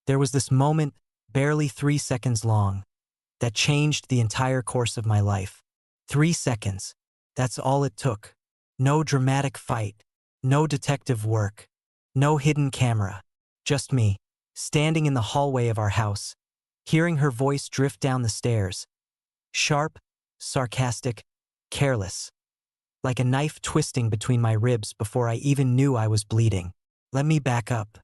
There was this moment, barely 3 seconds long, that changed the entire course of my life. 3 seconds. That's all it took. No dramatic fight. No detective work. No hidden camera. Just me, standing in the hallway of our house, hearing her voice drift down the stairs. Sharp, sarcastic, careless. Like a knife twisting between my ribs before I even knew I was bleeding. Let me back up.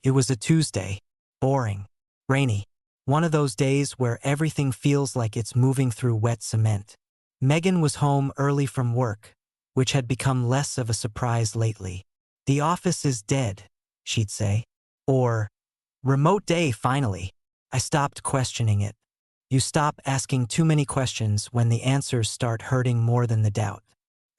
It was a Tuesday. Boring. Rainy. One of those days where everything feels like it's moving through wet cement. Megan was home early from work, which had become less of a surprise lately. "The office is dead," she'd say. Or, "Remote day, finally." I stopped questioning it. You stop asking too many questions when the answers start hurting more than the doubt.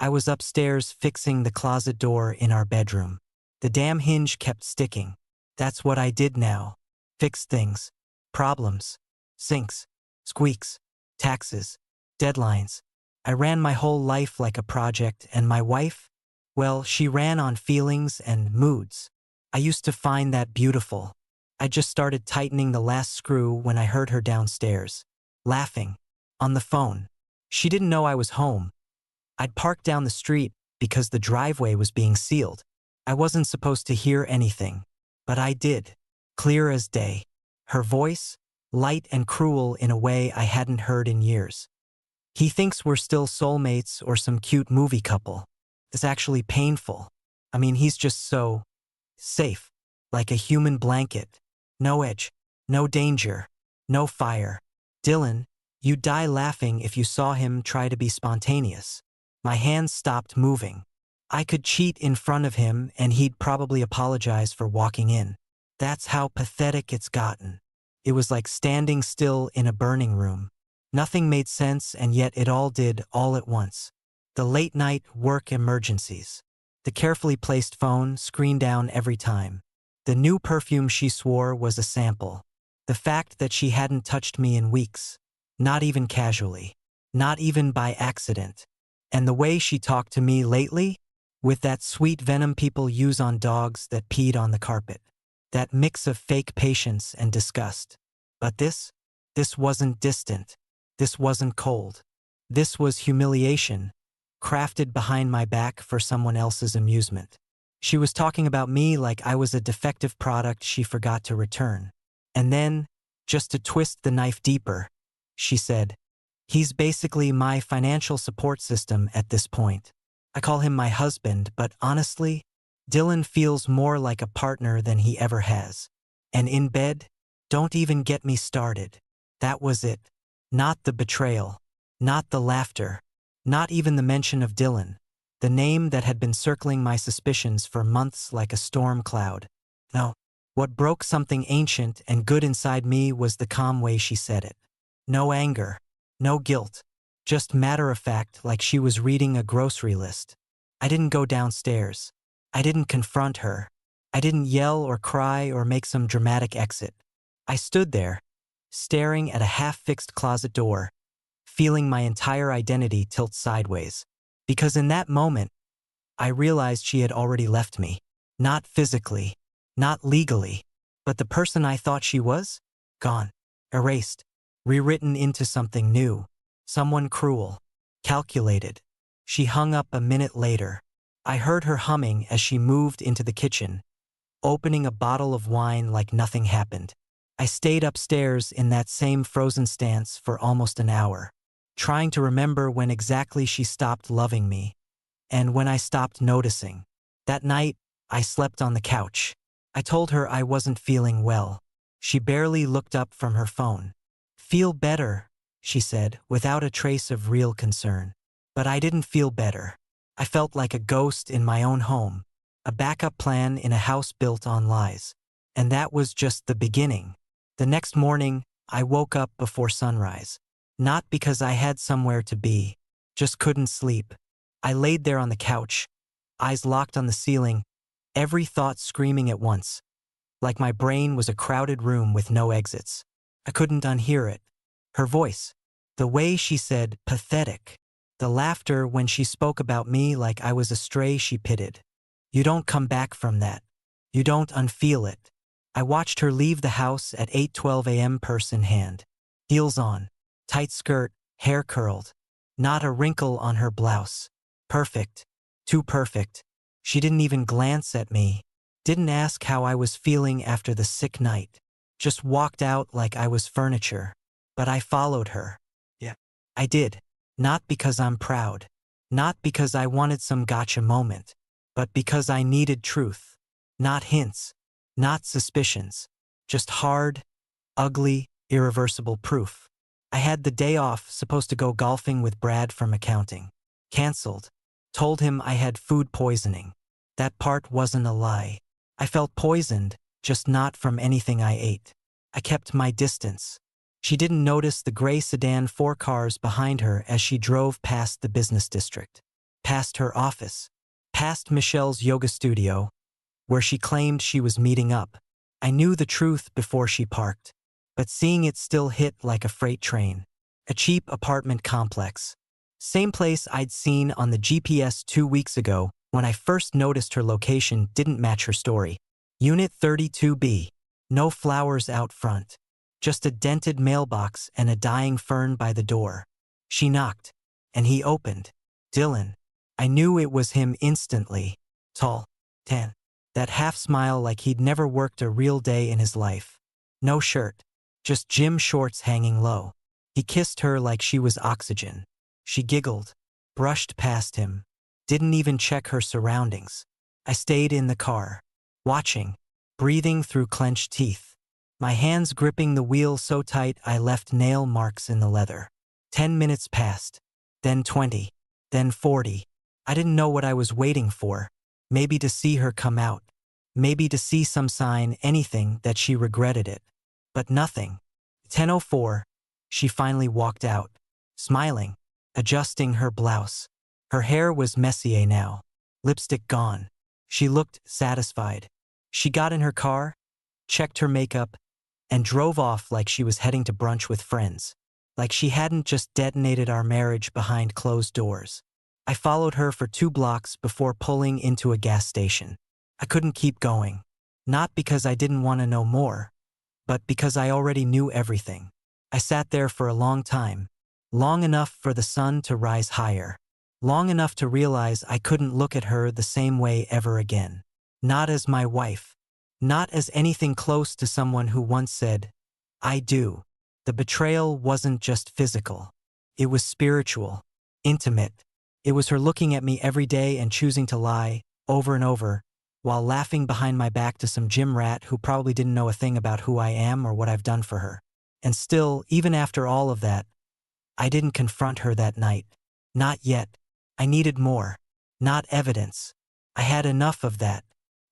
I was upstairs fixing the closet door in our bedroom. The damn hinge kept sticking. That's what I did now. Fix things. Problems. Sinks. Squeaks. Taxes. Deadlines. I ran my whole life like a project, and my wife? Well, she ran on feelings and moods. I used to find that beautiful. I just started tightening the last screw when I heard her downstairs, laughing, on the phone. She didn't know I was home. I'd parked down the street because the driveway was being sealed. I wasn't supposed to hear anything, but I did, clear as day. Her voice, light and cruel in a way I hadn't heard in years. "He thinks we're still soulmates or some cute movie couple. It's actually painful. I mean, he's just so safe, like a human blanket. No edge, no danger, no fire. Dylan, you'd die laughing if you saw him try to be spontaneous." My hands stopped moving. I could cheat in front of him and he'd probably apologize for walking in. That's how pathetic it's gotten. It was like standing still in a burning room. Nothing made sense, and yet it all did, all at once. The late-night work emergencies. The carefully placed phone, screen down every time. The new perfume she swore was a sample. The fact that she hadn't touched me in weeks. Not even casually. Not even by accident. And the way she talked to me lately? With that sweet venom people use on dogs that peed on the carpet. That mix of fake patience and disgust. But this wasn't distant. This wasn't cold. This was humiliation, crafted behind my back for someone else's amusement. She was talking about me like I was a defective product she forgot to return. And then, just to twist the knife deeper, she said, "He's basically my financial support system at this point. I call him my husband, but honestly, Dylan feels more like a partner than he ever has. And in bed, don't even get me started." That was it. Not the betrayal. Not the laughter. Not even the mention of Dylan. The name that had been circling my suspicions for months like a storm cloud. No. What broke something ancient and good inside me was the calm way she said it. No anger. No guilt. Just matter of fact, like she was reading a grocery list. I didn't go downstairs. I didn't confront her. I didn't yell or cry or make some dramatic exit. I stood there, staring at a half-fixed closet door, feeling my entire identity tilt sideways. Because in that moment, I realized she had already left me. Not physically, not legally, but the person I thought she was? Gone. Erased. Rewritten into something new. Someone cruel. Calculated. She hung up a minute later. I heard her humming as she moved into the kitchen, opening a bottle of wine like nothing happened. I stayed upstairs in that same frozen stance for almost an hour, trying to remember when exactly she stopped loving me, and when I stopped noticing. That night, I slept on the couch. I told her I wasn't feeling well. She barely looked up from her phone. "Feel better," she said, without a trace of real concern. But I didn't feel better. I felt like a ghost in my own home, a backup plan in a house built on lies. And that was just the beginning. The next morning, I woke up before sunrise. Not because I had somewhere to be, just couldn't sleep. I laid there on the couch, eyes locked on the ceiling, every thought screaming at once, like my brain was a crowded room with no exits. I couldn't unhear it. Her voice, the way she said pathetic, the laughter when she spoke about me like I was a stray she pitied. You don't come back from that. You don't unfeel it. I watched her leave the house at 8:12 a.m. purse in hand. Heels on, tight skirt, hair curled. Not a wrinkle on her blouse. Perfect. Too perfect. She didn't even glance at me. Didn't ask how I was feeling after the sick night. Just walked out like I was furniture. But I followed her. Yeah. I did. Not because I'm proud. Not because I wanted some gotcha moment. But because I needed truth. Not hints. Not suspicions. Just hard, ugly, irreversible proof. I had the day off, supposed to go golfing with Brad from accounting. Cancelled. Told him I had food poisoning. That part wasn't a lie. I felt poisoned, just not from anything I ate. I kept my distance. She didn't notice the gray sedan 4 cars behind her as she drove past the business district. Past her office. Past Michelle's yoga studio, where she claimed she was meeting up. I knew the truth before she parked, but seeing it still hit like a freight train. A cheap apartment complex. Same place I'd seen on the GPS 2 weeks ago when I first noticed her location didn't match her story. Unit 32B. No flowers out front. Just a dented mailbox and a dying fern by the door. She knocked, and he opened. Dylan. I knew it was him instantly. Tall. Tan. That half smile like he'd never worked a real day in his life. No shirt. Just gym shorts hanging low. He kissed her like she was oxygen. She giggled. Brushed past him. Didn't even check her surroundings. I stayed in the car. Watching. Breathing through clenched teeth. My hands gripping the wheel so tight I left nail marks in the leather. 10 minutes passed. Then 20. Then 40. I didn't know what I was waiting for. Maybe to see her come out. Maybe to see some sign, anything, that she regretted it. But nothing. 10:04. She finally walked out. Smiling. Adjusting her blouse. Her hair was messier now. Lipstick gone. She looked satisfied. She got in her car, checked her makeup, and drove off like she was heading to brunch with friends. Like she hadn't just detonated our marriage behind closed doors. I followed her for 2 blocks before pulling into a gas station. I couldn't keep going. Not because I didn't want to know more, but because I already knew everything. I sat there for a long time. Long enough for the sun to rise higher. Long enough to realize I couldn't look at her the same way ever again. Not as my wife. Not as anything close to someone who once said, I do. The betrayal wasn't just physical. It was spiritual. Intimate. It was her looking at me every day and choosing to lie, over and over, while laughing behind my back to some gym rat who probably didn't know a thing about who I am or what I've done for her. And still, even after all of that, I didn't confront her that night. Not yet. I needed more. Not evidence. I had enough of that.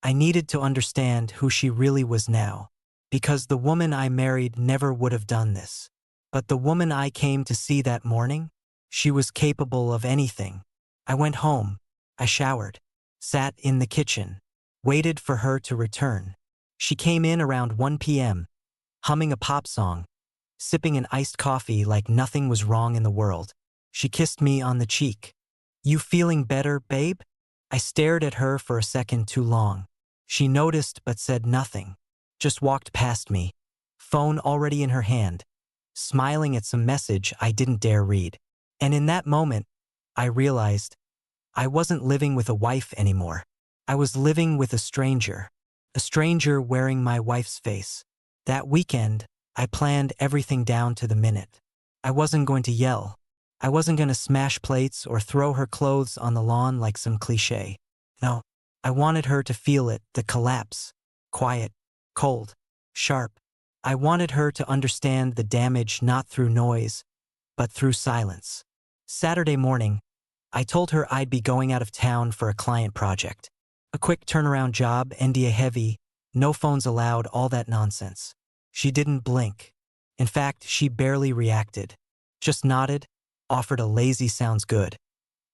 I needed to understand who she really was now. Because the woman I married never would have done this. But the woman I came to see that morning, she was capable of anything. I went home. I showered. Sat in the kitchen. Waited for her to return. She came in around 1 p.m., humming a pop song, sipping an iced coffee like nothing was wrong in the world. She kissed me on the cheek. You feeling better, babe? I stared at her for a second too long. She noticed but said nothing. Just walked past me. Phone already in her hand. Smiling at some message I didn't dare read. And in that moment, I realized I wasn't living with a wife anymore. I was living with a stranger. A stranger wearing my wife's face. That weekend, I planned everything down to the minute. I wasn't going to yell. I wasn't going to smash plates or throw her clothes on the lawn like some cliché. No, I wanted her to feel it, the collapse. Quiet, cold, sharp. I wanted her to understand the damage not through noise, but through silence. Saturday morning, I told her I'd be going out of town for a client project. A quick turnaround job, NDA heavy, no phones allowed, all that nonsense. She didn't blink. In fact, she barely reacted. Just nodded, offered a lazy sounds good,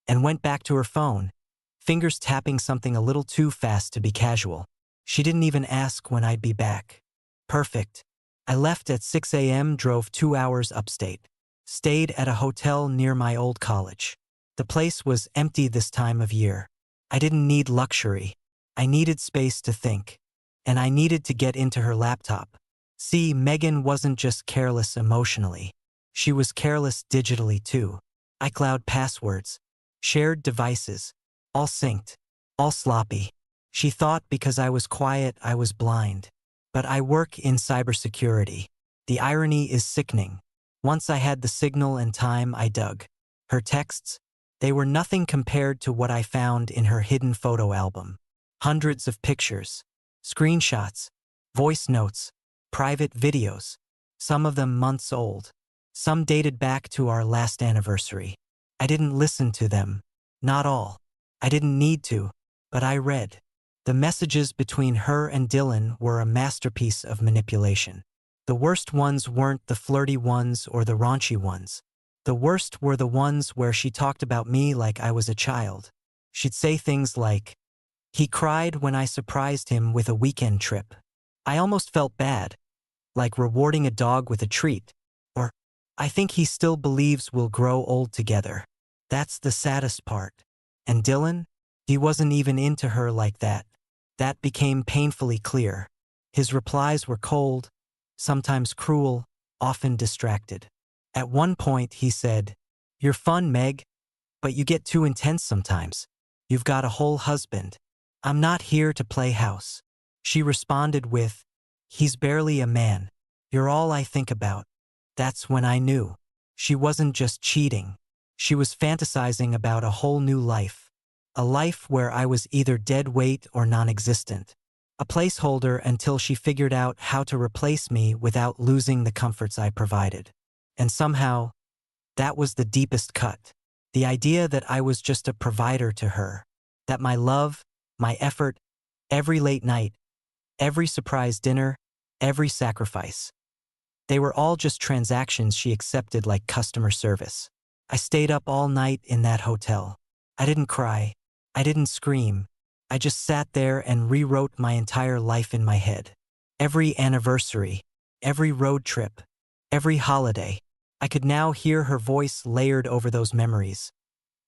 and went back to her phone, fingers tapping something a little too fast to be casual. She didn't even ask when I'd be back. Perfect. I left at 6 a.m., drove 2 hours upstate. Stayed at a hotel near my old college. The place was empty this time of year. I didn't need luxury. I needed space to think. and I needed to get into her laptop. See, Megan wasn't just careless emotionally. She was careless digitally too. iCloud passwords, shared devices, all synced, all sloppy. She thought because I was quiet, I was blind. But I work in cybersecurity. The irony is sickening. Once I had the signal and time, I dug. Her texts, they were nothing compared to what I found in her hidden photo album. Hundreds of pictures, screenshots, voice notes, private videos, some of them months old. Some dated back to our last anniversary. I didn't listen to them. Not all. I didn't need to, but I read. The messages between her and Dylan were a masterpiece of manipulation. The worst ones weren't the flirty ones or the raunchy ones. The worst were the ones where she talked about me like I was a child. She'd say things like, "He cried when I surprised him with a weekend trip." I almost felt bad, like rewarding a dog with a treat. Or, "I think he still believes we'll grow old together." That's the saddest part. And Dylan? He wasn't even into her like that. That became painfully clear. His replies were cold, sometimes cruel, often distracted. At one point he said, "You're fun, Meg, but you get too intense sometimes. You've got a whole husband. I'm not here to play house." She responded with, "He's barely a man. You're all I think about." That's when I knew. She wasn't just cheating. She was fantasizing about a whole new life. A life where I was either dead weight or non-existent. A placeholder until she figured out how to replace me without losing the comforts I provided. And somehow, that was the deepest cut. The idea that I was just a provider to her. That my love, my effort, every late night, every surprise dinner, every sacrifice. They were all just transactions she accepted like customer service. I stayed up all night in that hotel. I didn't cry. I didn't scream. I just sat there and rewrote my entire life in my head. Every anniversary, every road trip, every holiday. I could now hear her voice layered over those memories,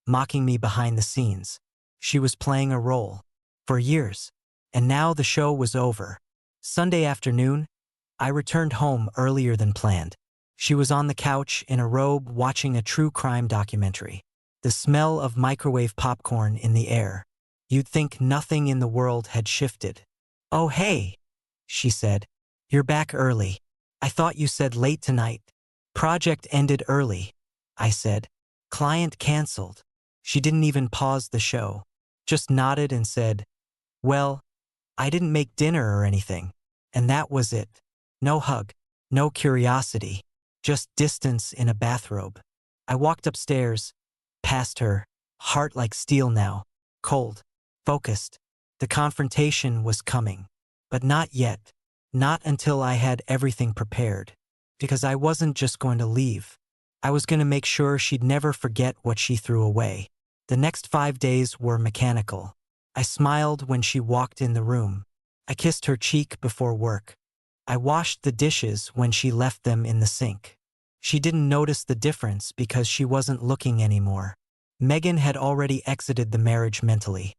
mocking me behind the scenes. She was playing a role. For years. And now the show was over. Sunday afternoon, I returned home earlier than planned. She was on the couch in a robe watching a true crime documentary. The smell of microwave popcorn in the air. You'd think nothing in the world had shifted. "Oh, hey," she said. "You're back early. I thought you said late tonight." "Project ended early," I said. "Client canceled." She didn't even pause the show. Just nodded and said, "Well, I didn't make dinner or anything." And that was it. No hug. No curiosity. Just distance in a bathrobe. I walked upstairs, past her, heart like steel now, cold, focused. The confrontation was coming. But not yet. Not until I had everything prepared. Because I wasn't just going to leave. I was going to make sure she'd never forget what she threw away. The next 5 days were mechanical. I smiled when she walked in the room. I kissed her cheek before work. I washed the dishes when she left them in the sink. She didn't notice the difference because she wasn't looking anymore. Megan had already exited the marriage mentally.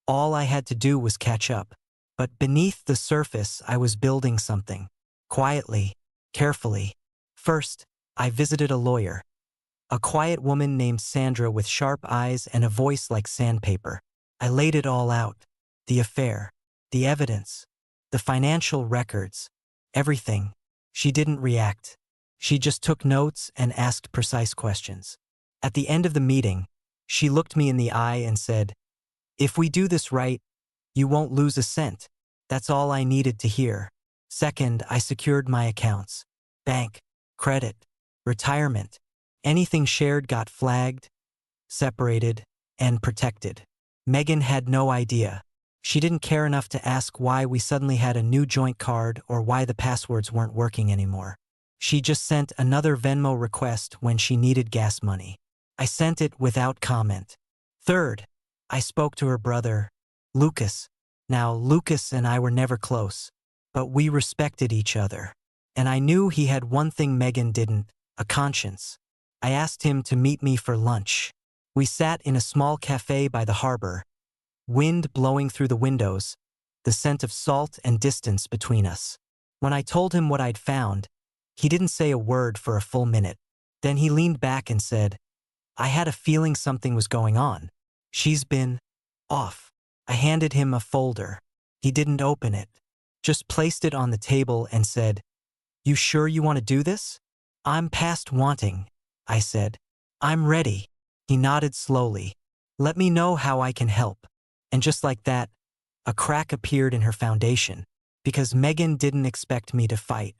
All I had to do was catch up. But beneath the surface, I was building something. Quietly, carefully. First, I visited a lawyer. A quiet woman named Sandra with sharp eyes and a voice like sandpaper. I laid it all out. The affair. The evidence. The financial records. Everything. She didn't react. She just took notes and asked precise questions. At the end of the meeting, she looked me in the eye and said, "If we do this right, you won't lose a cent." That's all I needed to hear. Second, I secured my accounts. Bank, credit, retirement. Anything shared got flagged, separated, and protected. Megan had no idea. She didn't care enough to ask why we suddenly had a new joint card or why the passwords weren't working anymore. She just sent another Venmo request when she needed gas money. I sent it without comment. Third, I spoke to her brother, Lucas. Now, Lucas and I were never close, but we respected each other. And I knew he had one thing Megan didn't, a conscience. I asked him to meet me for lunch. We sat in a small cafe by the harbor, wind blowing through the windows, the scent of salt and distance between us. When I told him what I'd found, he didn't say a word for a full minute. Then he leaned back and said, "I had a feeling something was going on. She's been off." I handed him a folder. He didn't open it, just placed it on the table and said, "You sure you want to do this?" "I'm past wanting," I said. "I'm ready." He nodded slowly. "Let me know how I can help." And just like that, a crack appeared in her foundation, because Megan didn't expect me to fight.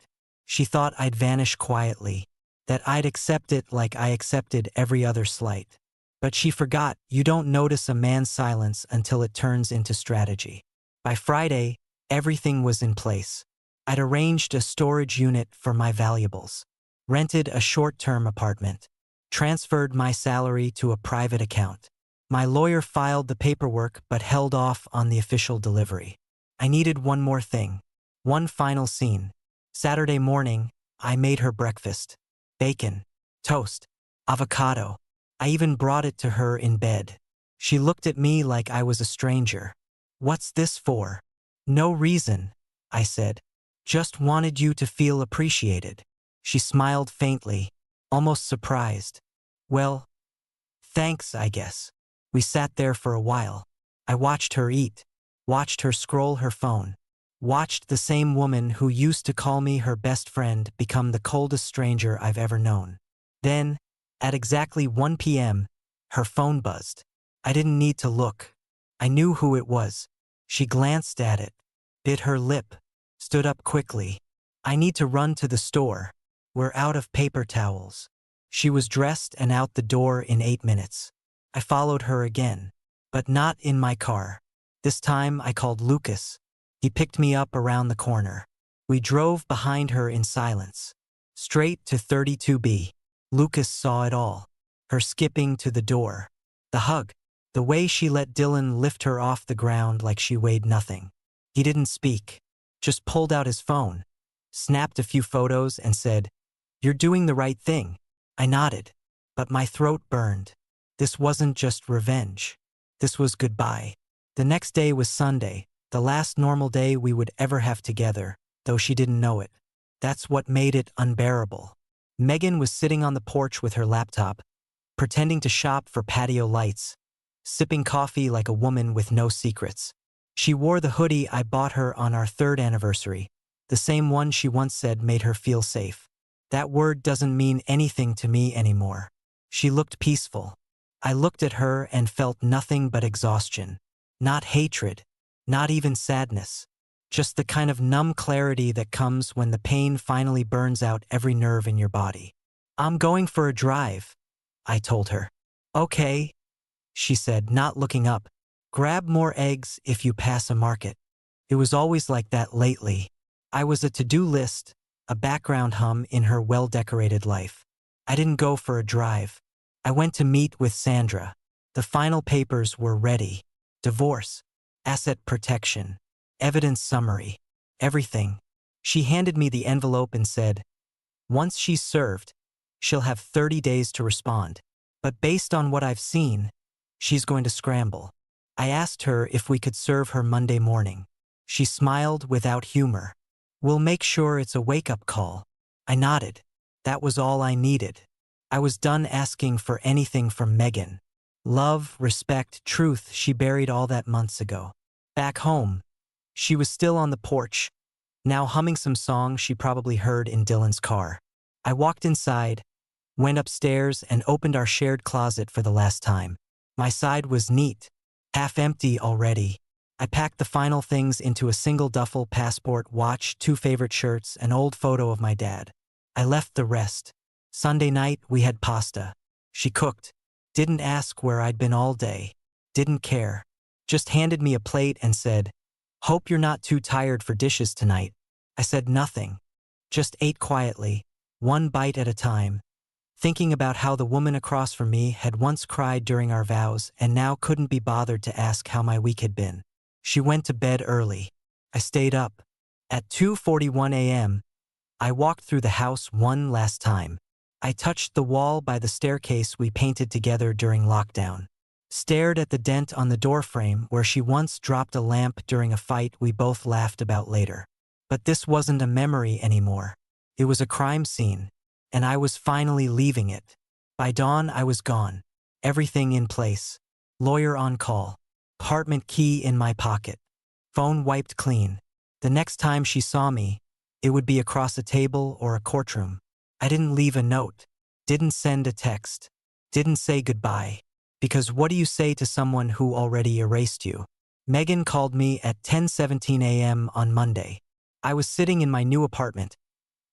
She thought I'd vanish quietly, that I'd accept it like I accepted every other slight. But she forgot you don't notice a man's silence until it turns into strategy. By Friday, everything was in place. I'd arranged a storage unit for my valuables, rented a short-term apartment, transferred my salary to a private account. My lawyer filed the paperwork but held off on the official delivery. I needed one more thing, one final scene. Saturday morning, I made her breakfast. Bacon, toast, avocado. I even brought it to her in bed. She looked at me like I was a stranger. "What's this for?" "No reason," I said. "Just wanted you to feel appreciated." She smiled faintly, almost surprised. "Well, thanks, I guess." We sat there for a while. I watched her eat, watched her scroll her phone, watched the same woman who used to call me her best friend become the coldest stranger I've ever known. Then, at exactly 1 p.m., her phone buzzed. I didn't need to look. I knew who it was. She glanced at it, bit her lip, stood up quickly. "I need to run to the store. We're out of paper towels." She was dressed and out the door in 8 minutes. I followed her again, but not in my car. This time I called Lucas. He picked me up around the corner. We drove behind her in silence, straight to 32B. Lucas saw it all. Her skipping to the door. The hug. The way she let Dylan lift her off the ground like she weighed nothing. He didn't speak, just pulled out his phone, snapped a few photos and said, "You're doing the right thing." I nodded, but my throat burned. This wasn't just revenge. This was goodbye. The next day was Sunday, the last normal day we would ever have together, though she didn't know it. That's what made it unbearable. Megan was sitting on the porch with her laptop, pretending to shop for patio lights, sipping coffee like a woman with no secrets. She wore the hoodie I bought her on our 3rd anniversary, the same one she once said made her feel safe. That word doesn't mean anything to me anymore. She looked peaceful. I looked at her and felt nothing but exhaustion. Not hatred, not even sadness. Just the kind of numb clarity that comes when the pain finally burns out every nerve in your body. "I'm going for a drive," I told her. "Okay," she said, not looking up. "Grab more eggs if you pass a market." It was always like that lately. I was a to-do list, a background hum in her well-decorated life. I didn't go for a drive. I went to meet with Sandra. The final papers were ready. Divorce, asset protection, evidence summary, everything. She handed me the envelope and said, "Once she's served, she'll have 30 days to respond. But based on what I've seen, she's going to scramble." I asked her if we could serve her Monday morning. She smiled without humor. "We'll make sure it's a wake-up call." I nodded. That was all I needed. I was done asking for anything from Megan. Love, respect, truth, she buried all that months ago. Back home, she was still on the porch, now humming some song she probably heard in Dylan's car. I walked inside, went upstairs and opened our shared closet for the last time. My side was neat, half empty already. I packed the final things into a single duffel: passport, watch, 2 favorite shirts, an old photo of my dad. I left the rest. Sunday night, we had pasta. She cooked. Didn't ask where I'd been all day. Didn't care. Just handed me a plate and said, "Hope you're not too tired for dishes tonight." I said nothing. Just ate quietly, one bite at a time, thinking about how the woman across from me had once cried during our vows and now couldn't be bothered to ask how my week had been. She went to bed early. I stayed up. At 2:41 a.m., I walked through the house one last time. I touched the wall by the staircase we painted together during lockdown. stared at the dent on the doorframe where she once dropped a lamp during a fight we both laughed about later. But this wasn't a memory anymore. It was a crime scene, and I was finally leaving it. By dawn, I was gone. Everything in place. Lawyer on call. Apartment key in my pocket. Phone wiped clean. The next time she saw me, it would be across a table or a courtroom. I didn't leave a note. Didn't send a text. Didn't say goodbye. Because what do you say to someone who already erased you? Megan called me at 10:17 a.m. on Monday. I was sitting in my new apartment,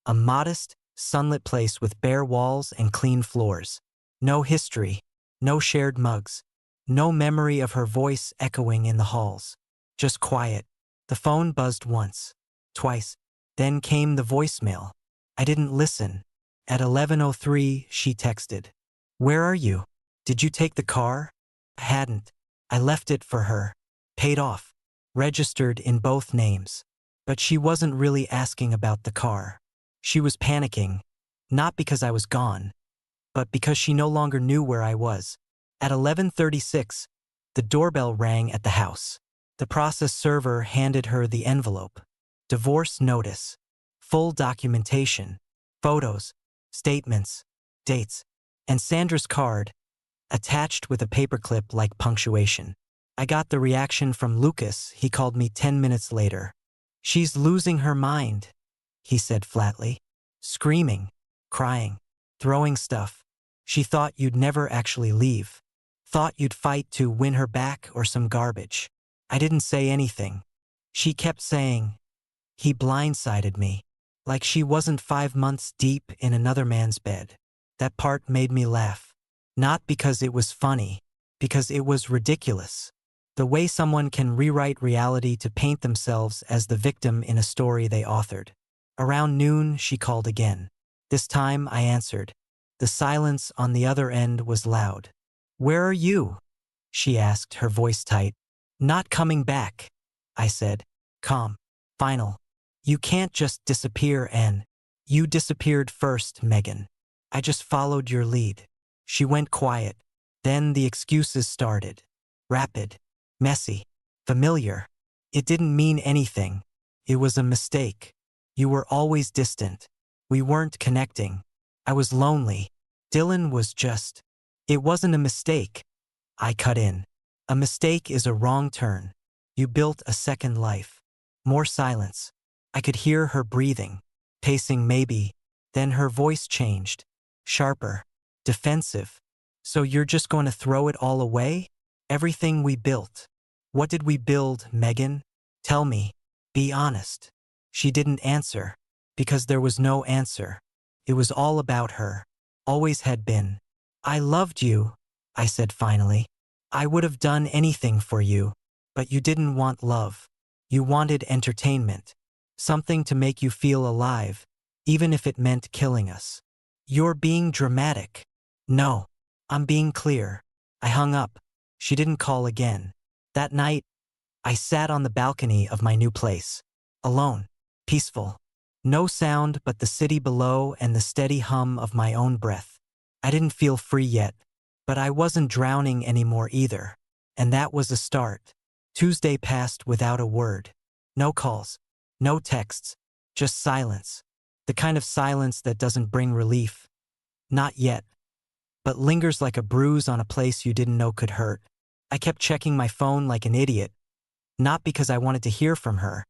a modest, sunlit place with bare walls and clean floors. No history, no shared mugs, no memory of her voice echoing in the halls. Just quiet. The phone buzzed once, twice, then came the voicemail. I didn't listen. At 11:03, she texted, "Where are you? Did you take the car?" I hadn't. I left it for her. Paid off. Registered in both names. But she wasn't really asking about the car. She was panicking, not because I was gone, but because she no longer knew where I was. At 11:36, the doorbell rang at the house. The process server handed her the envelope. Divorce notice. Full documentation. Photos, statements, dates, and Sandra's card, attached with a paperclip like punctuation. I got the reaction from Lucas. He called me 10 minutes later. "She's losing her mind," he said flatly. "Screaming, crying, throwing stuff. She thought you'd never actually leave. Thought you'd fight to win her back or some garbage." I didn't say anything. She kept saying, "He blindsided me." Like she wasn't 5 months deep in another man's bed. That part made me laugh. Not because it was funny, because it was ridiculous. The way someone can rewrite reality to paint themselves as the victim in a story they authored. Around noon, she called again. This time, I answered. The silence on the other end was loud. "Where are you?" she asked, her voice tight. "Not coming back," I said, calm, final. "You can't just disappear and..." "You disappeared first, Megan. I just followed your lead." She went quiet. Then the excuses started. Rapid, messy, familiar. It didn't mean anything. It was a mistake. You were always distant. We weren't connecting. I was lonely. Dylan was just... It wasn't a mistake. I cut in. A mistake is a wrong turn. You built a second life. More silence. I could hear her breathing, pacing maybe. Then her voice changed. Sharper. Defensive. "So you're just going to throw it all away? Everything we built." "What did we build, Megan? Tell me. Be honest." She didn't answer. Because there was no answer. It was all about her. Always had been. "I loved you," I said finally. "I would have done anything for you. But you didn't want love. You wanted entertainment. Something to make you feel alive, even if it meant killing us." "You're being dramatic." "No. I'm being clear." I hung up. She didn't call again. That night, I sat on the balcony of my new place. Alone. Peaceful. No sound but the city below and the steady hum of my own breath. I didn't feel free yet, but I wasn't drowning anymore either. And that was a start. Tuesday passed without a word. No calls. No texts. Just silence. The kind of silence that doesn't bring relief. Not yet. But lingers like a bruise on a place you didn't know could hurt. I kept checking my phone like an idiot. Not because I wanted to hear from her,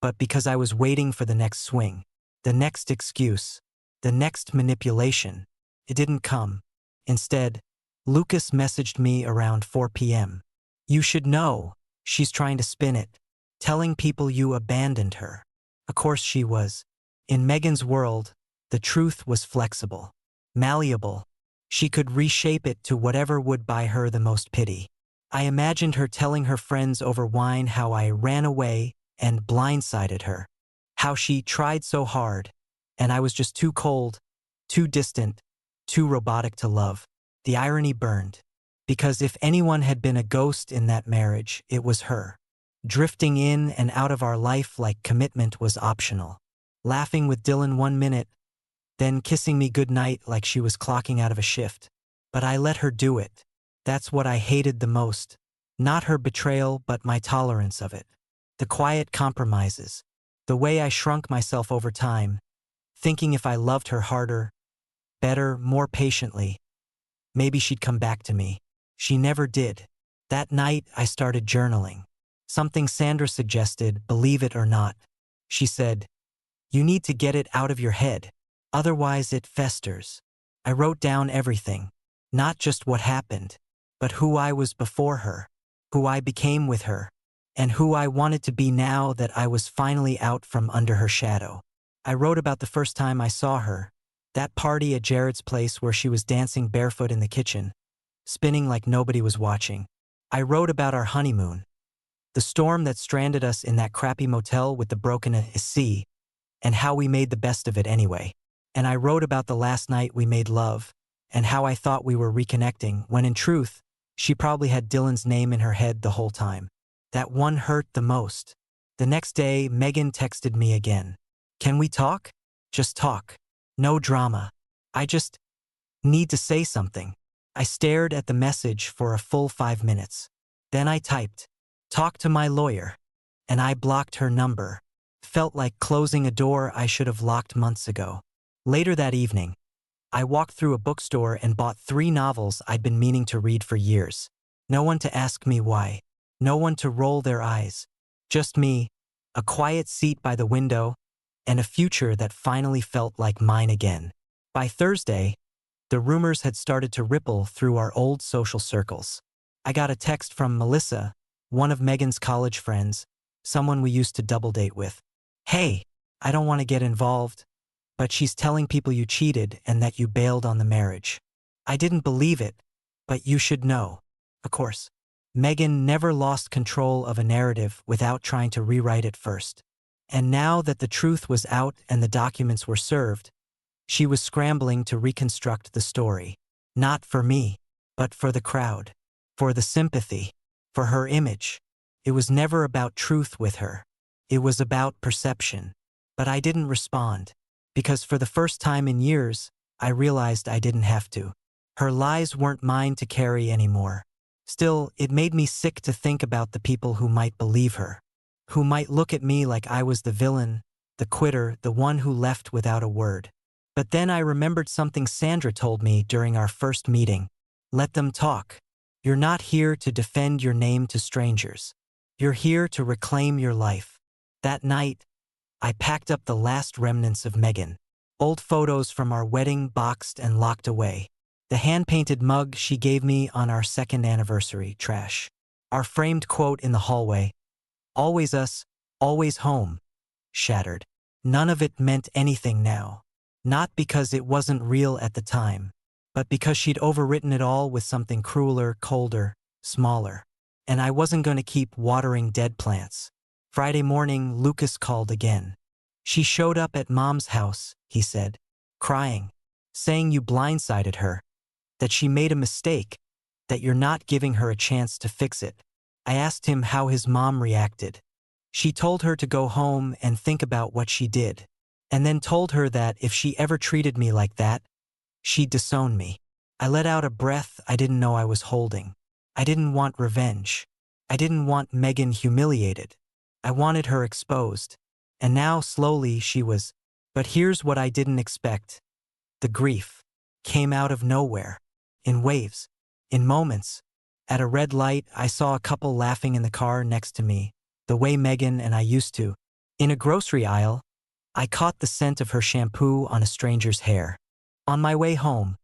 but because I was waiting for the next swing. The next excuse. The next manipulation. It didn't come. Instead, Lucas messaged me around 4 p.m. "You should know." She's trying to spin it. Telling people you abandoned her. Of course she was. In Megan's world, the truth was flexible. Malleable. She could reshape it to whatever would buy her the most pity. I imagined her telling her friends over wine how I ran away and blindsided her. How she tried so hard, and I was just too cold, too distant, too robotic to love. The irony burned. Because if anyone had been a ghost in that marriage, it was her. Drifting in and out of our life like commitment was optional. Laughing with Dylan 1 minute, then kissing me goodnight like she was clocking out of a shift. But I let her do it. That's what I hated the most. Not her betrayal, but my tolerance of it. The quiet compromises. The way I shrunk myself over time, thinking if I loved her harder, better, more patiently, maybe she'd come back to me. She never did. That night, I started journaling. Something Sandra suggested, believe it or not. She said, "You need to get it out of your head. Otherwise it festers." I wrote down everything. Not just what happened, but who I was before her, who I became with her, and who I wanted to be now that I was finally out from under her shadow. I wrote about the first time I saw her, that party at Jared's place where she was dancing barefoot in the kitchen, spinning like nobody was watching. I wrote about our honeymoon, the storm that stranded us in that crappy motel with the broken AC, and how we made the best of it anyway. And I wrote about the last night we made love, and how I thought we were reconnecting, when in truth, she probably had Dylan's name in her head the whole time. That one hurt the most. The next day, Megan texted me again. "Can we talk? Just talk. No drama. I just need to say something." I stared at the message for a full 5 minutes. Then I typed, "Talk to my lawyer." And I blocked her number. Felt like closing a door I should have locked months ago. Later that evening, I walked through a bookstore and bought 3 novels I'd been meaning to read for years. No one to ask me why. No one to roll their eyes. Just me, a quiet seat by the window, and a future that finally felt like mine again. By Thursday, the rumors had started to ripple through our old social circles. I got a text from Melissa, one of Megan's college friends, someone we used to double date with. "Hey, I don't want to get involved, but she's telling people you cheated and that you bailed on the marriage." I didn't believe it, but you should know. Of course, Megan never lost control of a narrative without trying to rewrite it first. And now that the truth was out and the documents were served, she was scrambling to reconstruct the story. Not for me, but for the crowd, for the sympathy, for her image. It was never about truth with her. It was about perception. But I didn't respond, because for the first time in years, I realized I didn't have to. Her lies weren't mine to carry anymore. Still, it made me sick to think about the people who might believe her, who might look at me like I was the villain, the quitter, the one who left without a word. But then I remembered something Sandra told me during our first meeting. Let them talk. You're not here to defend your name to strangers. You're here to reclaim your life. That night, I packed up the last remnants of Megan. Old photos from our wedding boxed and locked away. The hand-painted mug she gave me on our 2nd anniversary, trash. Our framed quote in the hallway, "Always us, always home," shattered. None of it meant anything now. Not because it wasn't real at the time, but because she'd overwritten it all with something crueler, colder, smaller. And I wasn't going to keep watering dead plants. Friday morning, Lucas called again. "She showed up at Mom's house," he said, crying, saying you blindsided her, that she made a mistake, that you're not giving her a chance to fix it. I asked him how his mom reacted. She told her to go home and think about what she did, and then told her that if she ever treated me like that, she'd disown me. I let out a breath I didn't know I was holding. I didn't want revenge. I didn't want Megan humiliated. I wanted her exposed. And now, slowly, she was. But here's what I didn't expect. The grief came out of nowhere. In waves. In moments. At a red light, I saw a couple laughing in the car next to me, the way Megan and I used to. In a grocery aisle, I caught the scent of her shampoo on a stranger's hair. On my way home,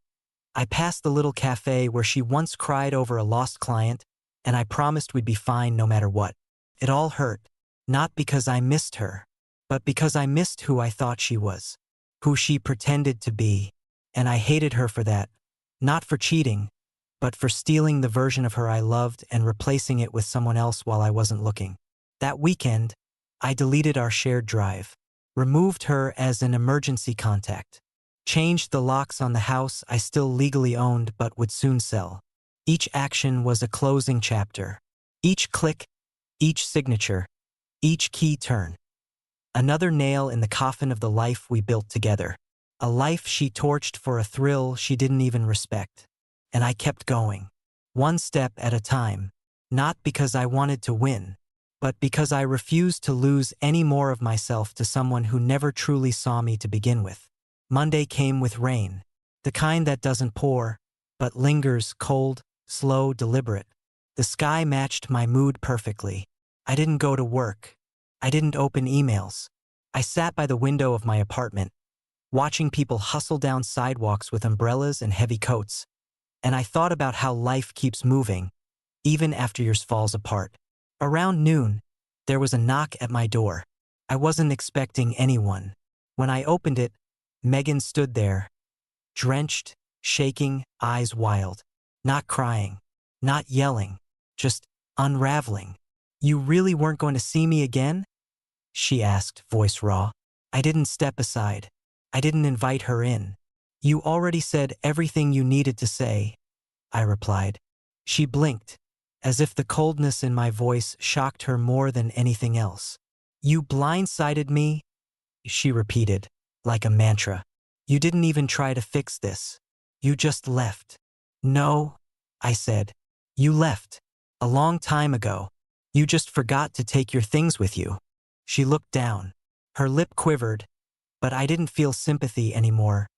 I passed the little cafe where she once cried over a lost client, and I promised we'd be fine no matter what. It all hurt, not because I missed her, but because I missed who I thought she was, who she pretended to be, and I hated her for that, not for cheating, but for stealing the version of her I loved and replacing it with someone else while I wasn't looking. That weekend, I deleted our shared drive, removed her as an emergency contact, changed the locks on the house I still legally owned but would soon sell. Each action was a closing chapter. Each click, each signature, each key turn. Another nail in the coffin of the life we built together. A life she torched for a thrill she didn't even respect. And I kept going. one step at a time. Not because I wanted to win, but because I refused to lose any more of myself to someone who never truly saw me to begin with. Monday came with rain, the kind that doesn't pour, but lingers, cold, slow, deliberate. The sky matched my mood perfectly. I didn't go to work. I didn't open emails. I sat by the window of my apartment, watching people hustle down sidewalks with umbrellas and heavy coats, and I thought about how life keeps moving, even after yours falls apart. Around noon, there was a knock at my door. I wasn't expecting anyone. When I opened it, Megan stood there, drenched, shaking, eyes wild. Not crying, not yelling, just unraveling. "You really weren't going to see me again?" she asked, voice raw. I didn't step aside. I didn't invite her in. "You already said everything you needed to say," I replied. She blinked, as if the coldness in my voice shocked her more than anything else. "You blindsided me," she repeated, like a mantra. "You didn't even try to fix this. You just left." "No," I said. "You left. A long time ago. You just forgot to take your things with you." She looked down. Her lip quivered, but I didn't feel sympathy anymore,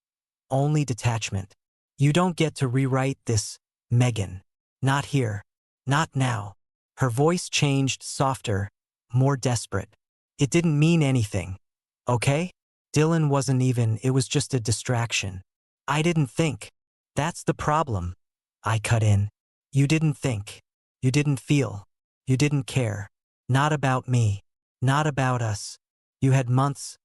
only detachment. "You don't get to rewrite this, Megan. Not here. Not now." Her voice changed, softer, more desperate. "It didn't mean anything, okay? Dylan wasn't even, it was just a distraction. I didn't think." "That's the problem," I cut in. "You didn't think. You didn't feel. You didn't care. Not about me. Not about us. You had months,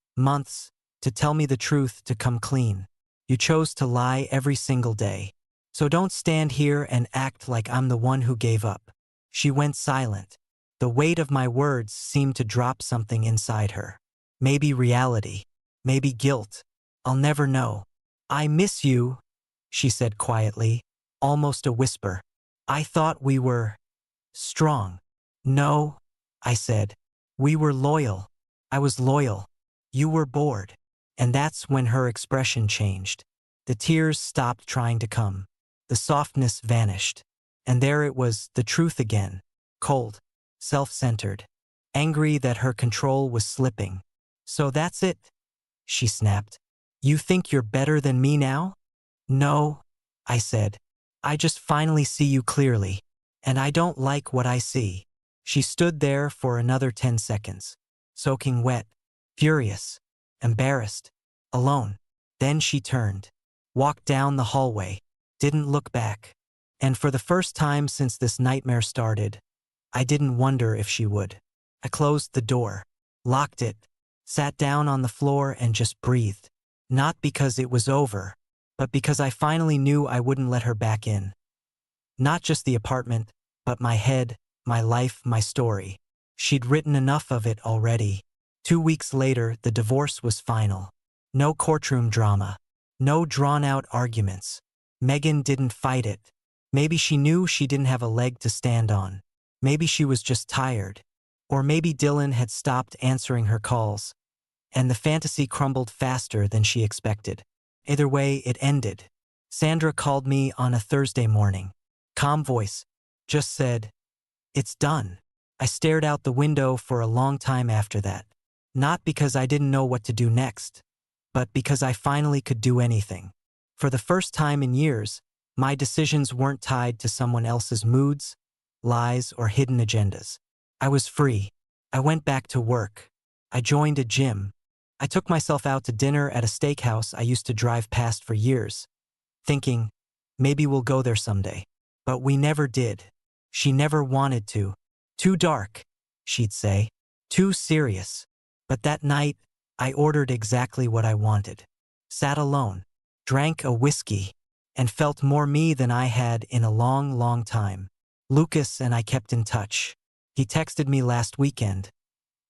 to tell me the truth, to come clean. You chose to lie every single day. So don't stand here and act like I'm the one who gave up." She went silent. The weight of my words seemed to drop something inside her. Maybe reality. Maybe guilt. I'll never know. "I miss you," she said quietly, almost a whisper. "I thought we were strong." "No," I said. "We were loyal. I was loyal. You were bored." And that's when her expression changed. The tears stopped trying to come. The softness vanished. And there it was, the truth again. Cold, self-centered, angry that her control was slipping. "So that's it," she snapped. "You think you're better than me now?" "No," I said. "I just finally see you clearly. And I don't like what I see." She stood there for another 10 seconds, soaking wet, furious, embarrassed, alone. Then she turned, walked down the hallway, didn't look back. And for the first time since this nightmare started, I didn't wonder if she would. I closed the door, locked it, sat down on the floor and just breathed. Not because it was over, but because I finally knew I wouldn't let her back in. Not just the apartment, but my head, my life, my story. She'd written enough of it already. 2 weeks later, the divorce was final. No courtroom drama. No drawn-out arguments. Megan didn't fight it. Maybe she knew she didn't have a leg to stand on. Maybe she was just tired. Or maybe Dylan had stopped answering her calls, and the fantasy crumbled faster than she expected. Either way, it ended. Sandra called me on a Thursday morning. Calm voice. Just said, "It's done." I stared out the window for a long time after that. Not because I didn't know what to do next, but because I finally could do anything. For the first time in years, my decisions weren't tied to someone else's moods, lies, or hidden agendas. I was free. I went back to work. I joined a gym. I took myself out to dinner at a steakhouse I used to drive past for years, thinking, maybe we'll go there someday. But we never did. She never wanted to. "Too dark," she'd say. "Too serious." But that night, I ordered exactly what I wanted. Sat alone, drank a whiskey, and felt more me than I had in a long, long time. Lucas and I kept in touch. He texted me last weekend.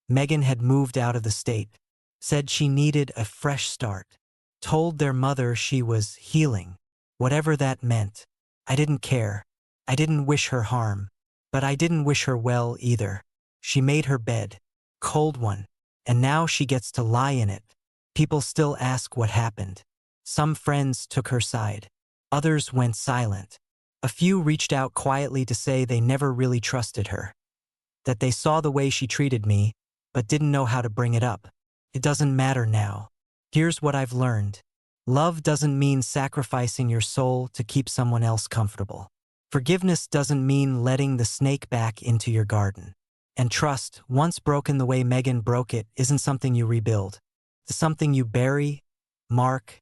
Megan had moved out of the state, said she needed a fresh start, told their mother she was healing, whatever that meant. I didn't care. I didn't wish her harm, but I didn't wish her well either. She made her bed, cold one, and now she gets to lie in it. People still ask what happened. Some friends took her side. Others went silent. A few reached out quietly to say they never really trusted her, that they saw the way she treated me, but didn't know how to bring it up. It doesn't matter now. Here's what I've learned. Love doesn't mean sacrificing your soul to keep someone else comfortable. Forgiveness doesn't mean letting the snake back into your garden. And trust, once broken the way Megan broke it, isn't something you rebuild. It's something you bury, mark,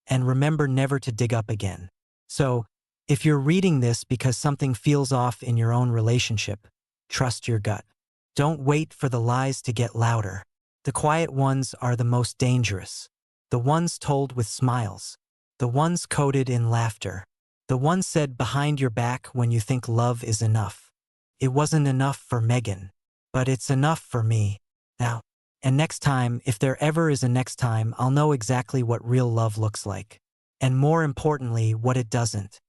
and remember never to dig up again. So, if you're reading this because something feels off in your own relationship, trust your gut. Don't wait for the lies to get louder. The quiet ones are the most dangerous. The ones told with smiles. The ones coded in laughter. The ones said behind your back when you think love is enough. It wasn't enough for Megan, but it's enough for me now. And next time, if there ever is a next time, I'll know exactly what real love looks like. And more importantly, what it doesn't.